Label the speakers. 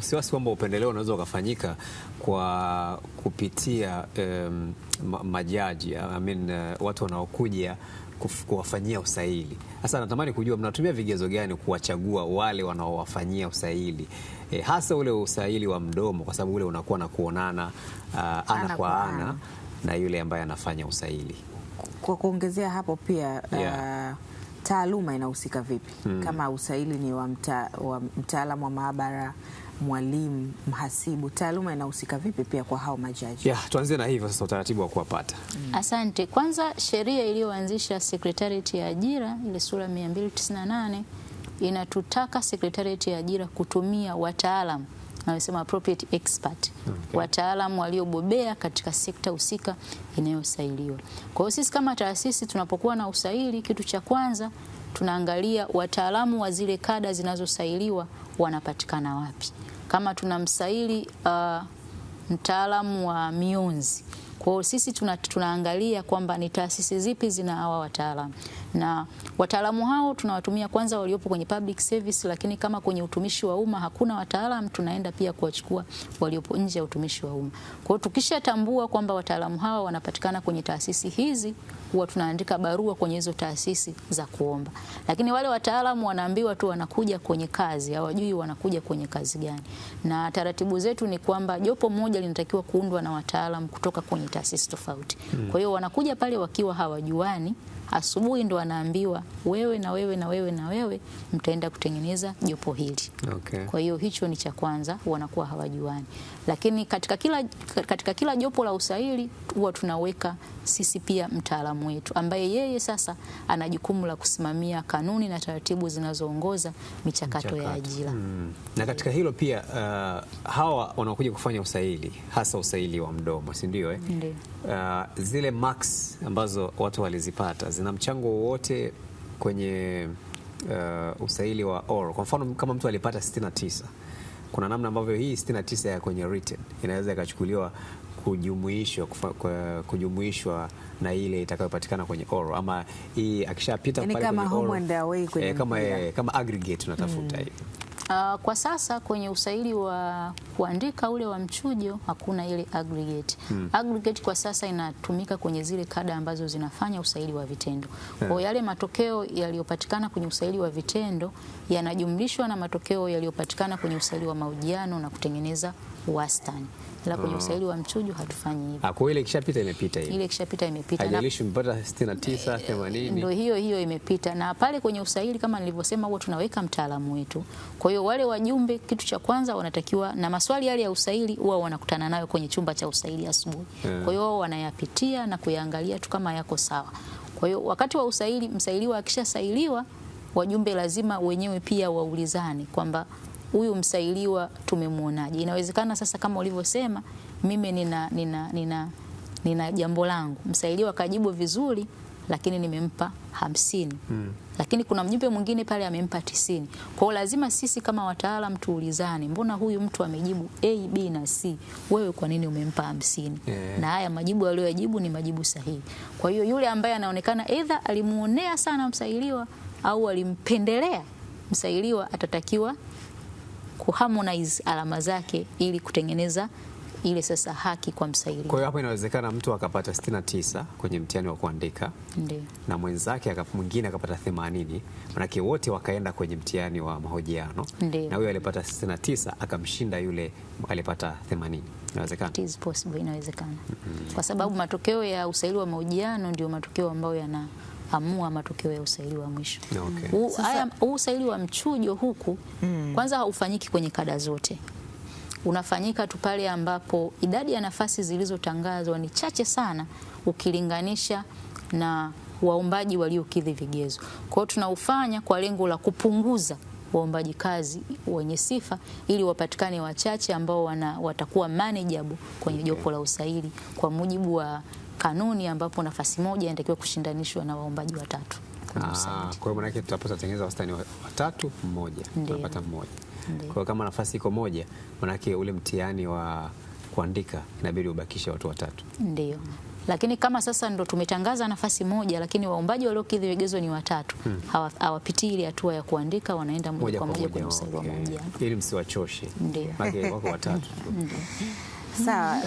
Speaker 1: wasiwasi kwamba upendeleo unaweza ukafanyika kwa kupitia majaji, watu wanaokuja kuwafanyia usaili. Sasa natamani kujua mnatumia vigezo gani kuwachagua wale wanaowafanyia usaili, hasa ule usaili wa mdomo, kwa sababu ule unakuwa na kuonana ana kwa ana na yule ambaye anafanya usaili.
Speaker 2: Kwa kuongezea hapo pia taaluma inahusika vipi? Kama usaili ni wa mtaalamu wa maabara, mwalimu, mhasibu, taaluma inahusika vipi pia kwa hao majaji?
Speaker 1: Tuanze na hivyo sasa, utaratibu wa kuwapata.
Speaker 3: Asante. Kwanza, sheria iliyoanzisha Secretariat ya Ajira ile sura 298 inatutaka Secretariat ya Ajira kutumia wataalamu, nawesema appropriate expert, wataalamu waliobobea katika sekta husika inayosailiwa. Kwa hiyo sisi kama taasisi tunapokuwa na usaili, kitu cha kwanza tunaangalia wataalamu wa zile kada zinazosailiwa wanapatikana wapi. Kama tunamsaili mtaalamu wa mionzi, kwa hiyo sisi tunaangalia kwamba ni taasisi zipi zina hawa wataalamu, na wataalamu hao tunawatumia kwanza waliopo kwenye public service, lakini kama kwenye utumishi wa umma hakuna wataalamu, tunaenda pia kuwachukua waliopo nje ya utumishi wa umma. Kwa hiyo tukishatambua kwamba wataalamu hawa wanapatikana kwenye taasisi hizi, huwa tunaandika barua kwenye hizo taasisi za kuomba. Lakini wale wataalamu wanaambiwa tu wanakuja kwenye kazi, hawajui wanakuja kwenye kazi gani. Na taratibu zetu ni kwamba jopo moja linatakiwa kuundwa na wataalamu kutoka kwenye taasisi tofauti. Kwa hiyo wanakuja pale wakiwa hawajuani, asubuhi ndo wanaambiwa wewe na wewe na wewe na wewe mtaenda kutengeneza jopo hili. Kwa hiyo hicho ni cha kwanza, wanakuwa hawajuani. Lakini katika kila jopo la usaili huwa tunaweka sisi pia mtaalamu wetu ambaye yeye sasa ana jukumu la kusimamia kanuni na taratibu zinazoongoza michakato ya ajira.
Speaker 1: Na katika hilo pia hawa wanaokuja kufanya usaili, hasa usaili wa mdomo, si ndio?
Speaker 3: Ndiyo.
Speaker 1: Zile marks ambazo watu walizipata zina mchango wowote kwenye usaili wa oral? Kwa mfano kama mtu alipata 69, kuna namna ambavyo hii 69 ya kwenye written inaweza ikachukuliwa kujumuishwa na ile itakayopatikana kwenye oral, ama hii akishapita pale
Speaker 2: kama
Speaker 1: kwenye
Speaker 2: home and away kwenye
Speaker 1: kama aggregate tunatafuta hivi.
Speaker 3: Kwa sasa kwenye usaili wa kuandika ule wa mchujo hakuna ile aggregate. Aggregate kwa sasa inatumika kwenye zile kada ambazo zinafanya usaili wa vitendo. Kwa yale matokeo yaliyopatikana kwenye usaili wa vitendo yanajumlishwa na matokeo yaliyopatikana kwenye usaili wa mahojiano na kutengeneza wastani. Ila kwenye usaili wa mchujo hatufanyi hivyo.
Speaker 1: Kwa ile ikishapita imepita hiyo.
Speaker 3: Ile ikishapita imepita.
Speaker 1: Haijalishi mpata 69, 80.
Speaker 3: Ndio hiyo imepita. Na pale kwenye usaili kama nilivyosema huwa tunaweka mtaalamu wetu. Kwa hiyo wale wajumbe kitu cha kwanza wanatakiwa, na maswali yale ya usaili huwa wanakutana nayo kwenye chumba cha usaili asubuhi. Kwa hiyo wanayapitia na kuyaangalia tu kama yako sawa. Kwa hiyo wakati wa usaili, msailiwa akishasailiwa, wajumbe lazima wenyewe pia waulizane kwamba huyu msailiwa tumemuonaje. Inawezekana sasa kama ulivyosema, mimi nina jambo langu, msailiwa akajibu vizuri lakini nimempa 50. Lakini kuna mjumbe mwingine pale amempa 90. Kwa hiyo lazima sisi kama wataalamu tuulizane, mbona huyu mtu amejibu A, B na C, wewe kwa nini umempa 50? Na haya majibu aliyoyajibu ni majibu sahihi. Kwa hiyo yule ambaye anaonekana either alimuonea sana msailiwa au alimpendelea msailiwa atatakiwa kuharmonize alama zake ili kutengeneza ile sasa haki kwa msaili.
Speaker 1: Kwa hiyo hapo inawezekana mtu akapata 69 kwenye mtihani wa kuandika.
Speaker 3: Ndiyo. Na
Speaker 1: mwenzake mwingine akapata 80, manake wote wakaenda kwenye mtihani wa mahojiano. Na huyo alipata 69 akamshinda yule alipata 80. Inawezekana? It
Speaker 3: is possible, inawezekana. Kwa sababu matokeo ya usaili wa mahojiano ndio matokeo ambayo yanaamua matokeo ya usaili wa mwisho. Usaili wa mchujo huku kwanza haufanyiki kwenye kada zote. Unafanyika tu pale ambapo idadi ya nafasi zilizotangazwa ni chache sana ukilinganisha na waombaji waliokidhi vigezo. Kwa hiyo tunaufanya kwa lengo la kupunguza waombaji kazi wenye sifa ili wapatikane wachache ambao watakuwa manageable kwenye jopo la usaili kwa mujibu wa kanuni, ambapo nafasi moja inatakiwa kushindanishwa na waombaji watatu.
Speaker 1: Kwa hiyo maana yake tutapata tengeneza wastani watatu mmoja, tunapata mmoja. Kwa hiyo kama nafasi iko moja, maana yake ule mtihani wa kuandika inabidi ubakishe watu watatu.
Speaker 3: Ndio. Lakini kama sasa ndo tumetangaza nafasi moja, lakini waombaji waliokidhi vigezo ni 3, hawapitii ile hatua ya kuandika, wanaenda moja kwa moja kwenye usaili wa mahojiano.
Speaker 1: Ili msiwachoshe.
Speaker 3: Ndio.
Speaker 1: Wako 3.
Speaker 2: Sawa.